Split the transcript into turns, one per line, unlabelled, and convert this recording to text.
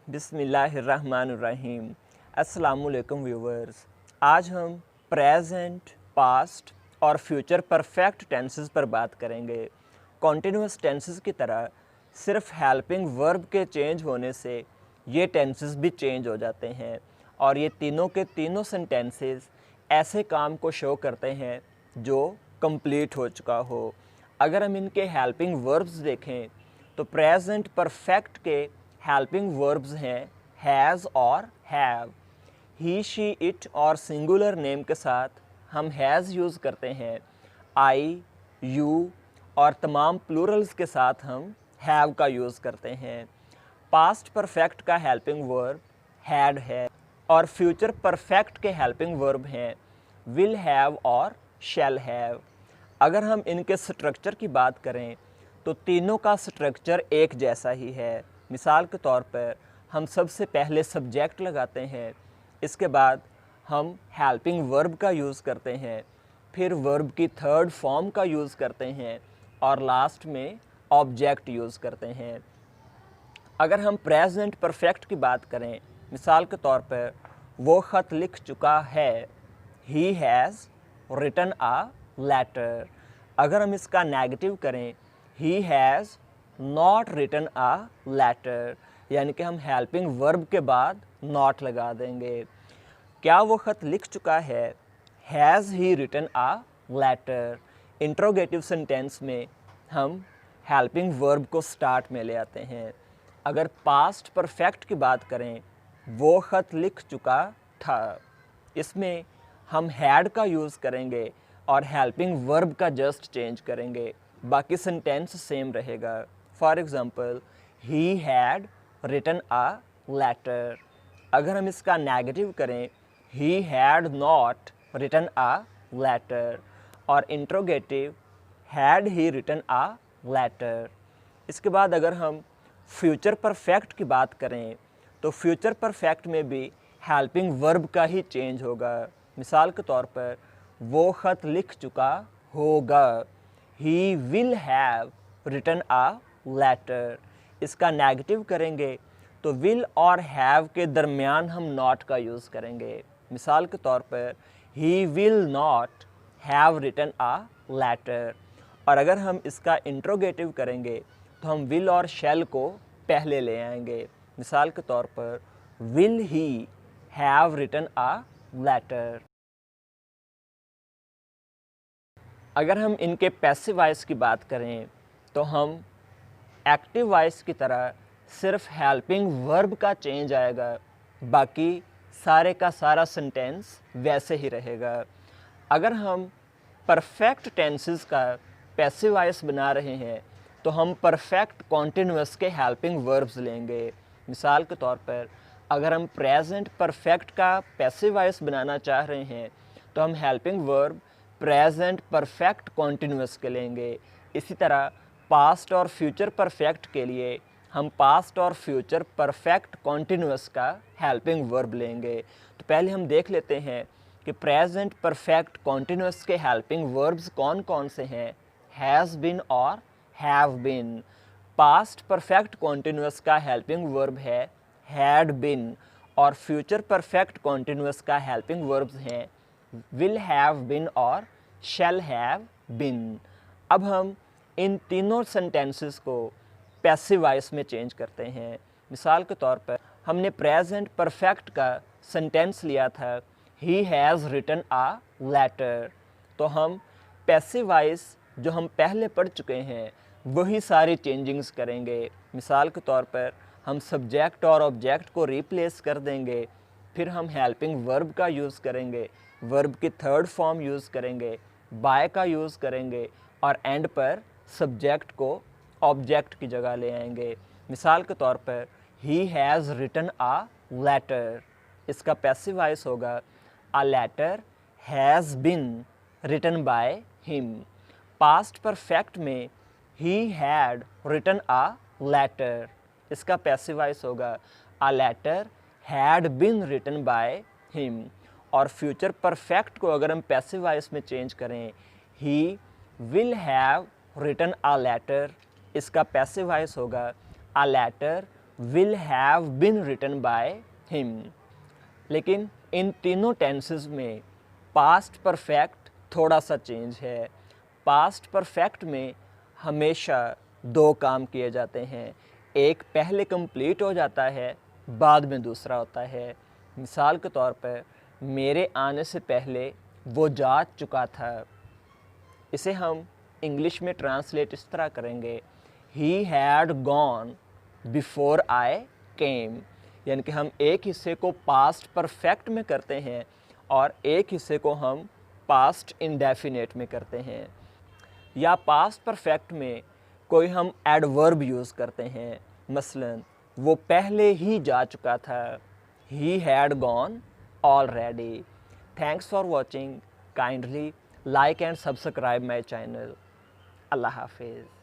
बिस्मिल्लाहिर्रहमानिर्रहीम। अस्सलामुअलैकुम व्यूवर्स। आज हम प्रेजेंट, पास्ट और फ्यूचर परफेक्ट टेंसेस पर बात करेंगे। कॉन्टिन्यूस टेंसेस की तरह सिर्फ हेल्पिंग वर्ब के चेंज होने से ये टेंसेस भी चेंज हो जाते हैं और ये तीनों के तीनों सेंटेंसेस ऐसे काम को शो करते हैं जो कंप्लीट हो चुका हो। अगर हम इनके हेल्पिंग वर्ब्स देखें तो प्रेजेंट परफेक्ट के हेल्पिंग वर्ब्स हैं हैज़ और हैव। ही, शी, इट और सिंगुलर नेम के साथ हम हैज़ यूज़ करते हैं। आई, यू और तमाम प्लूरल्स के साथ हम हैव का यूज़ करते हैं। पास्ट परफेक्ट का हेल्पिंग वर्ब हैड है और फ्यूचर परफेक्ट के हेल्पिंग वर्ब हैं विल हैव और शैल हैव। अगर हम इनके स्ट्रक्चर की बात करें तो तीनों का स्ट्रक्चर एक जैसा ही है। मिसाल के तौर पर हम सबसे पहले सब्जेक्ट लगाते हैं, इसके बाद हम हेल्पिंग वर्ब का यूज़ करते हैं, फिर वर्ब की थर्ड फॉर्म का यूज़ करते हैं और लास्ट में ऑब्जेक्ट यूज़ करते हैं। अगर हम प्रेजेंट परफेक्ट की बात करें, मिसाल के तौर पर वो ख़त लिख चुका है, he has written a letter. अगर हम इसका नेगेटिव करें, he has not written a letter, यानी कि हम हेल्पिंग वर्ब के बाद नॉट लगा देंगे। क्या वो ख़त लिख चुका है, has he written a letter. Interrogative sentence में हम हेल्पिंग वर्ब को स्टार्ट में ले आते हैं। अगर पास्ट परफेक्ट की बात करें, वो ख़त लिख चुका था, इसमें हम हैड का यूज़ करेंगे और हेल्पिंग वर्ब का जस्ट चेंज करेंगे, बाकी सेंटेंस सेम रहेगा। For example, he had written a letter. अगर हम इसका नेगेटिव करें, he had not written a letter और interrogative, had he written a letter. इसके बाद अगर हम फ्यूचर परफेक्ट की बात करें तो फ्यूचर परफेक्ट में भी हेल्पिंग वर्ब का ही चेंज होगा। मिसाल के तौर पर वो ख़त लिख चुका होगा, he will have written a letter. इसका नेगेटिव करेंगे तो विल और हैव के दरमियान हम नॉट का यूज़ करेंगे। मिसाल के तौर पर he will not have written a letter. और अगर हम इसका इंट्रोगेटिव करेंगे तो हम विल और शैल को पहले ले आएंगे। मिसाल के तौर पर will he have written a letter. अगर हम इनके पैसिव वॉइस की बात करें तो हम एक्टिव वॉइस की तरह सिर्फ हेल्पिंग वर्ब का चेंज आएगा, बाकी सारे का सारा सेंटेंस वैसे ही रहेगा। अगर हम परफेक्ट टेंसेस का पैसिव वॉइस बना रहे हैं तो हम परफेक्ट कॉन्टिन्यूअस के हेल्पिंग वर्ब्स लेंगे। मिसाल के तौर पर अगर हम प्रेजेंट परफेक्ट का पैसिव वॉइस बनाना चाह रहे हैं तो हम helping verb present perfect continuous के लेंगे। इसी तरह पास्ट और फ्यूचर परफेक्ट के लिए हम पास्ट और फ्यूचर परफेक्ट कॉन्टिन्यूअस का हेल्पिंग वर्ब लेंगे। तो पहले हम देख लेते हैं कि प्रेजेंट परफेक्ट कॉन्टिन्यूअस के हेल्पिंग वर्ब्स कौन कौन से हैं। हैज़ बीन और have been. Past perfect continuous का हेल्पिंग वर्ब है हैड बीन और फ्यूचर परफेक्ट कॉन्टिन्यूअस का हेल्पिंग वर्ब्स हैं विल हैव बीन और शैल हैव बीन। अब हम इन तीनों सेंटेंसेस को पैसिव वॉइस में चेंज करते हैं। मिसाल के तौर पर हमने प्रेजेंट परफेक्ट का सेंटेंस लिया था he has written a letter, तो हम पैसिव वॉइस जो हम पहले पढ़ चुके हैं वही सारी चेंजिंग्स करेंगे। मिसाल के तौर पर हम सब्जेक्ट और ऑब्जेक्ट को रिप्लेस कर देंगे, फिर हम हेल्पिंग वर्ब का यूज़ करेंगे, वर्ब की थर्ड फॉर्म यूज़ करेंगे, बाय का यूज़ करेंगे और एंड पर सब्जेक्ट को ऑब्जेक्ट की जगह ले आएंगे। मिसाल के तौर पर he has written a letter, इसका पैसिव वॉइस होगा a letter has been written by him. Past perfect में he had written a letter, इसका पैसिव वॉइस होगा a letter had been written by him. और फ्यूचर परफेक्ट को अगर हम passive voice में चेंज करें, he will have written a letter, इसका पैसिव वॉइस होगा a letter will have been written by him। लेकिन इन तीनों टेंसेस में पास्ट परफेक्ट थोड़ा सा चेंज है। पास्ट परफेक्ट में हमेशा दो काम किए जाते हैं, एक पहले कंप्लीट हो जाता है, बाद में दूसरा होता है। मिसाल के तौर पर मेरे आने से पहले वो जा चुका था। इसे हम इंग्लिश में ट्रांसलेट इस तरह करेंगे, he had gone before I came. यानी कि हम एक हिस्से को पास्ट परफेक्ट में करते हैं और एक हिस्से को हम पास्ट इंडेफिनेट में करते हैं। या पास्ट परफेक्ट में कोई हम एडवर्ब यूज़ करते हैं, मसलन वो पहले ही जा चुका था, ही had gone already. Thanks for watching, kindly like and subscribe my channel। Allah Hafiz।